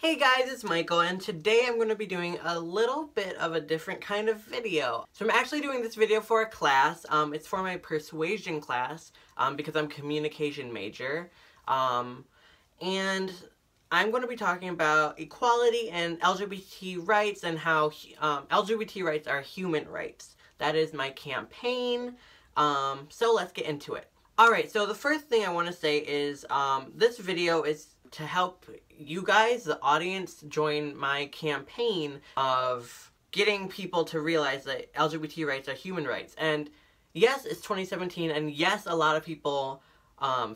Hey guys, it's Michael, and today I'm going to be doing a little bit of a different kind of video. So I'm actually doing this video for a class. It's for my persuasion class, because I'm communication major. And I'm going to be talking about equality and LGBT rights and how LGBT rights are human rights. That is my campaign. So let's get into it. Alright, so the first thing I want to say is this video is to help you guys, the audience, join my campaign of getting people to realize that LGBT rights are human rights. And yes, it's 2017, and yes, a lot of people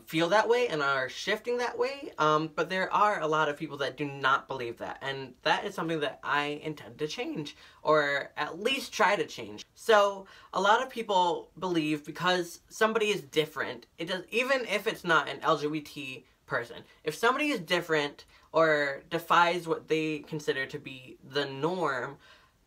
feel that way and are shifting that way, but there are a lot of people that do not believe that, and that is something that I intend to change, or at least try to change. So a lot of people believe because somebody is different, it does, even if it's not an LGBT person, if somebody is different or defies what they consider to be the norm,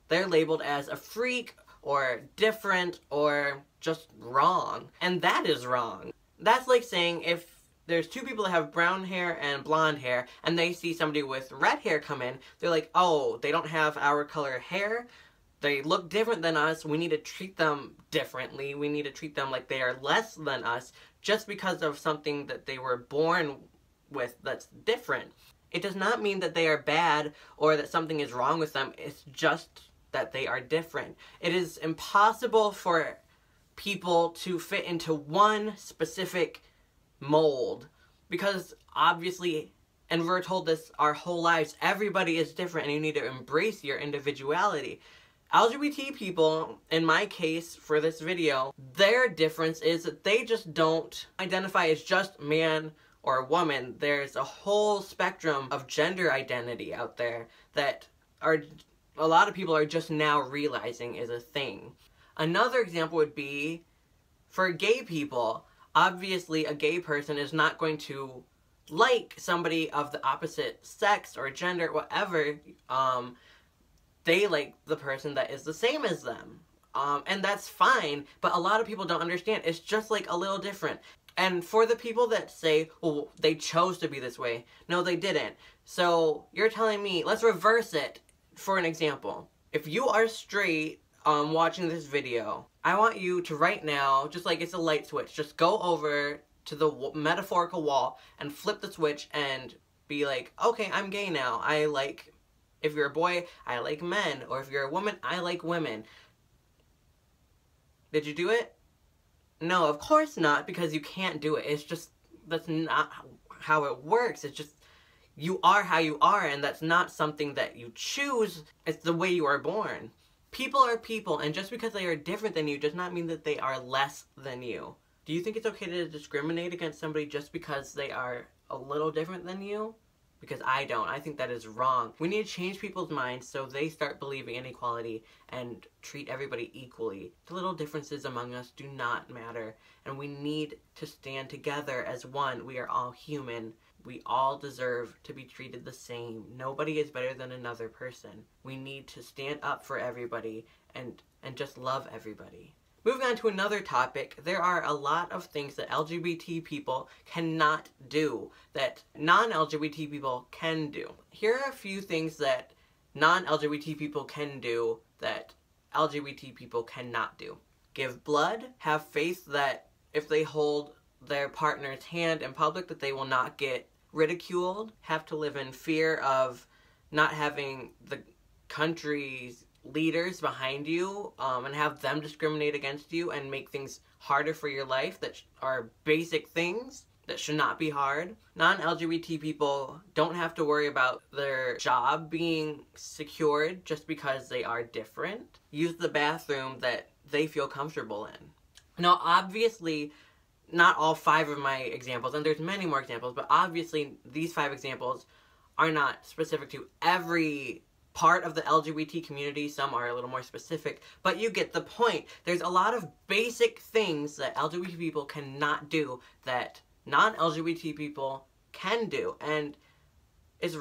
they're labeled as a freak or different or just wrong, and that is wrong. That's like saying if there's two people that have brown hair and blonde hair, and they see somebody with red hair come in, they're like, oh, they don't have our color hair, they look different than us, we need to treat them differently, we need to treat them like they are less than us, just because of something that they were born with that's different. It does not mean that they are bad or that something is wrong with them, it's just that they are different. It is impossible for people to fit into one specific mold, because obviously, and we're told this our whole lives, everybody is different and you need to embrace your individuality. LGBT people, in my case for this video, their difference is that they just don't identify as just man or woman. There's a whole spectrum of gender identity out there that a lot of people are just now realizing is a thing. Another example would be for gay people. Obviously, a gay person is not going to like somebody of the opposite sex or gender, whatever. They like the person that is the same as them. And that's fine, but a lot of people don't understand. It's just like a little different. And for the people that say, well, they chose to be this way, no, they didn't. So you're telling me, let's reverse it. For an example, if you are straight, watching this video, I want you to right now, just like it's a light switch, just go over to the metaphorical wall and flip the switch and be like, okay, I'm gay now. I like, if you're a boy, I like men, or if you're a woman, I like women. Did you do it? No, of course not, because you can't do it. It's just, that's not how it works. It's just, you are how you are, and that's not something that you choose. It's the way you are born. People are people, and just because they are different than you does not mean that they are less than you. Do you think it's okay to discriminate against somebody just because they are a little different than you? Because I don't. I think that is wrong. We need to change people's minds so they start believing in equality and treat everybody equally. The little differences among us do not matter, and we need to stand together as one. We are all human. We all deserve to be treated the same. Nobody is better than another person. We need to stand up for everybody and just love everybody. Moving on to another topic, there are a lot of things that LGBT people cannot do that non-LGBT people can do. Here are a few things that non-LGBT people can do that LGBT people cannot do. Give blood, have faith that if they hold their partner's hand in public that they will not get ridiculed, have to live in fear of not having the country's leaders behind you, and have them discriminate against you and make things harder for your life that are basic things that should not be hard. Non-LGBT people don't have to worry about their job being secured just because they are different. Use the bathroom that they feel comfortable in. Now, obviously, not all 5 of my examples, and there's many more examples, but obviously these 5 examples are not specific to every part of the LGBT community. Some are a little more specific, but you get the point. There's a lot of basic things that LGBT people cannot do that non-LGBT people can do, and it's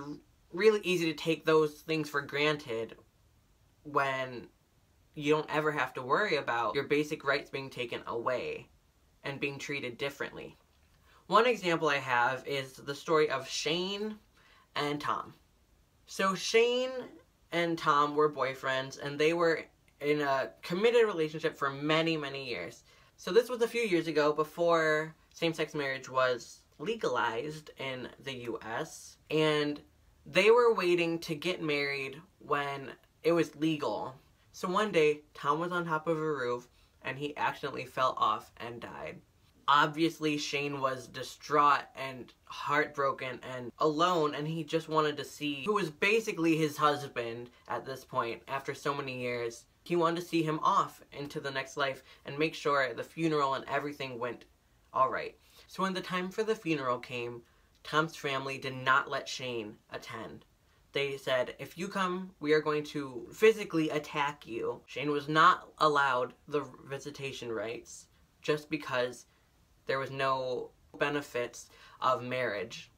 really easy to take those things for granted when you don't ever have to worry about your basic rights being taken away and being treated differently. One example I have is the story of Shane and Tom. So Shane and Tom were boyfriends, and they were in a committed relationship for many, many years. So this was a few years ago, before same-sex marriage was legalized in the US, and they were waiting to get married when it was legal. So one day, Tom was on top of a roof, and he accidentally fell off and died. Obviously, Shane was distraught and heartbroken and alone, and he just wanted to see who was basically his husband at this point after so many years. He wanted to see him off into the next life and make sure the funeral and everything went alright. So when the time for the funeral came, Tom's family did not let Shane attend. They said, if you come, we are going to physically attack you. Shane was not allowed the visitation rights just because there was no benefits of marriage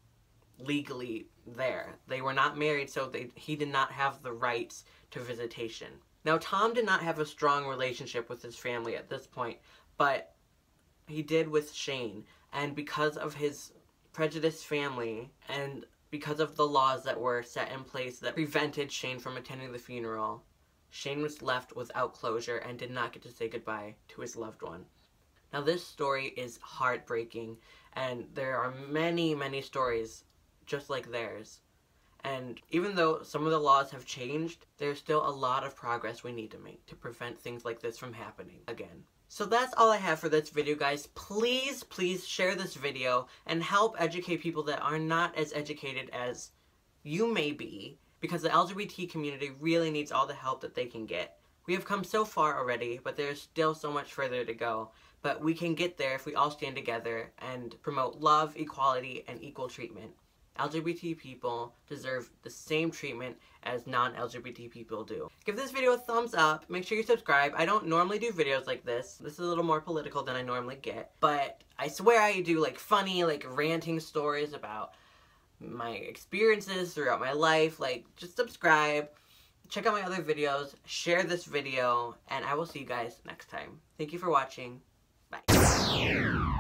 legally there. They were not married, so he did not have the rights to visitation. Now, Tom did not have a strong relationship with his family at this point, but he did with Shane. And because of his prejudiced family and because of the laws that were set in place that prevented Shane from attending the funeral, Shane was left without closure and did not get to say goodbye to his loved one. Now, this story is heartbreaking, and there are many, many stories just like theirs. And even though some of the laws have changed, there's still a lot of progress we need to make to prevent things like this from happening again. So that's all I have for this video, guys. Please, please share this video and help educate people that are not as educated as you may be, because the LGBT community really needs all the help that they can get. We have come so far already, but there's still so much further to go. But we can get there if we all stand together and promote love, equality, and equal treatment. LGBT people deserve the same treatment as non-LGBT people do. Give this video a thumbs up. Make sure you subscribe. I don't normally do videos like this. This is a little more political than I normally get. But I swear I do like funny, like ranting stories about my experiences throughout my life. Like, just subscribe. Check out my other videos. Share this video. And I will see you guys next time. Thank you for watching. Bye.